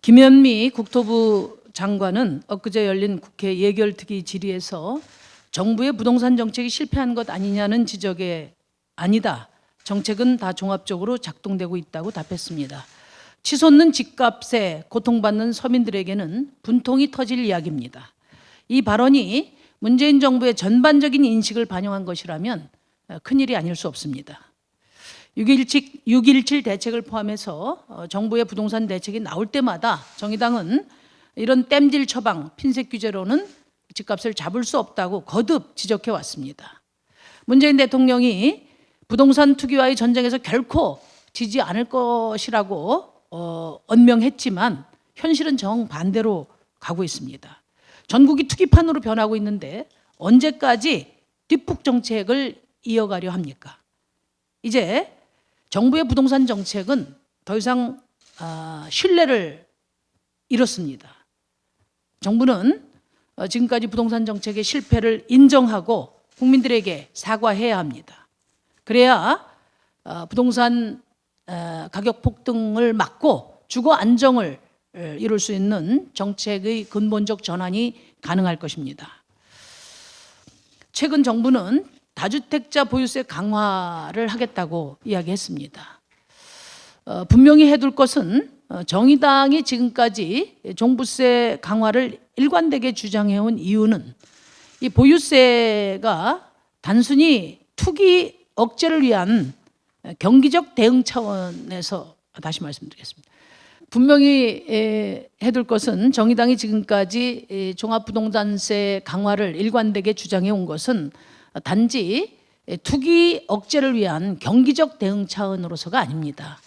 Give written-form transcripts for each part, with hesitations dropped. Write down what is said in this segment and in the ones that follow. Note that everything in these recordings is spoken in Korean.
김현미 국토부 장관은 엊그제 열린 국회 예결특위 질의에서 정부의 부동산 정책이 실패한 것 아니냐는 지적에 아니다. 정책은 다 종합적으로 작동되고 있다고 답했습니다. 치솟는 집값에 고통받는 서민들에게는 분통이 터질 이야기입니다. 이 발언이 문재인 정부의 전반적인 인식을 반영한 것이라면 큰일이 아닐 수 없습니다. 6.17 대책을 포함해서 정부의 부동산 대책이 나올 때마다 정의당은 이런 땜질 처방, 핀셋 규제로는 집값을 잡을 수 없다고 거듭 지적해 왔습니다. 문재인 대통령이 부동산 투기와의 전쟁에서 결코 지지 않을 것이라고 언명했지만 현실은 정반대로 가고 있습니다. 전국이 투기판으로 변하고 있는데 언제까지 뒷북 정책을 이어가려 합니까? 이제 정부의 부동산 정책은 더 이상 신뢰를 잃었습니다. 정부는 지금까지 부동산 정책의 실패를 인정하고 국민들에게 사과해야 합니다. 그래야 부동산 가격 폭등을 막고 주거 안정을 이룰 수 있는 정책의 근본적 전환이 가능할 것입니다. 최근 정부는 다주택자 보유세 강화를 하겠다고 이야기했습니다. 분명히 해둘 것은 정의당이 지금까지 종부세 강화를 일관되게 주장해온 이유는 이 보유세가 단순히 투기 억제를 위한 경기적 대응 차원에서 다시 말씀드리겠습니다. 분명히 해둘 것은 정의당이 지금까지 종합부동산세 강화를 일관되게 주장해온 것은 단지 투기 억제를 위한 경기적 대응 차원으로서가 아닙니다.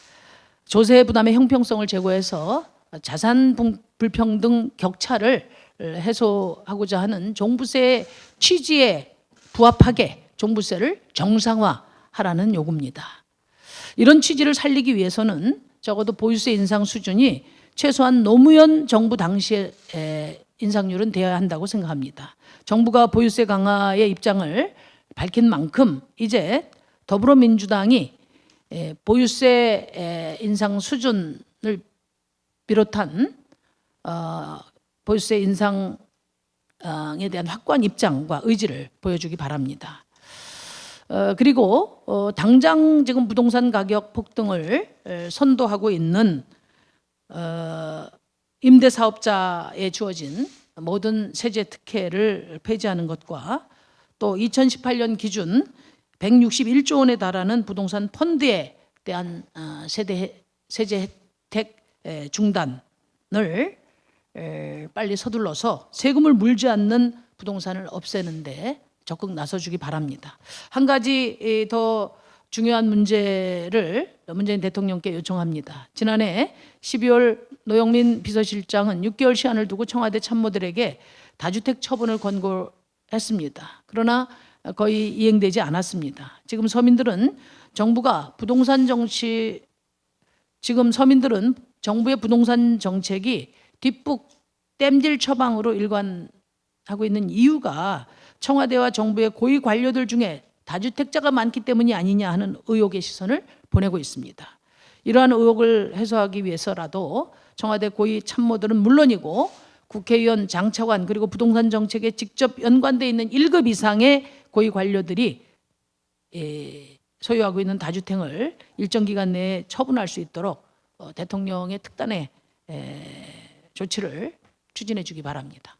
조세 부담의 형평성을 제고해서 자산 불평등 격차를 해소하고자 하는 종부세 취지에 부합하게 종부세를 정상화하라는 요구입니다. 이런 취지를 살리기 위해서는 적어도 보유세 인상 수준이 최소한 노무현 정부 당시의 인상률은 되어야 한다고 생각합니다. 정부가 보유세 강화의 입장을 밝힌 만큼 이제 더불어민주당이 보유세 인상 수준을 비롯한 보유세 인상에 대한 확고한 입장과 의지를 보여주기 바랍니다. 그리고 당장 지금 부동산 가격 폭등을 선도하고 있는 임대사업자에 주어진 모든 세제 특혜를 폐지하는 것과 또 2018년 기준 161조 원에 달하는 부동산 펀드에 대한 세제 혜택 중단을 빨리 서둘러서 세금을 물지 않는 부동산을 없애는데 적극 나서주기 바랍니다. 한 가지 더 중요한 문제를 문재인 대통령께 요청합니다. 지난해 12월 노영민 비서실장은 6개월 시한을 두고 청와대 참모들에게 다주택 처분을 권고했습니다. 그러나 거의 이행되지 않았습니다. 지금 서민들은 정부의 부동산 정책이 뒷북 땜질 처방으로 일관하고 있는 이유가 청와대와 정부의 고위 관료들 중에 다주택자가 많기 때문이 아니냐 하는 의혹의 시선을 보내고 있습니다. 이러한 의혹을 해소하기 위해서라도 청와대 고위 참모들은 물론이고 국회의원, 장차관 그리고 부동산 정책에 직접 연관되어 있는 1급 이상의 고위 관료들이 소유하고 있는 다주택을 일정 기간 내에 처분할 수 있도록 대통령의 특단의 조치를 추진해 주기 바랍니다.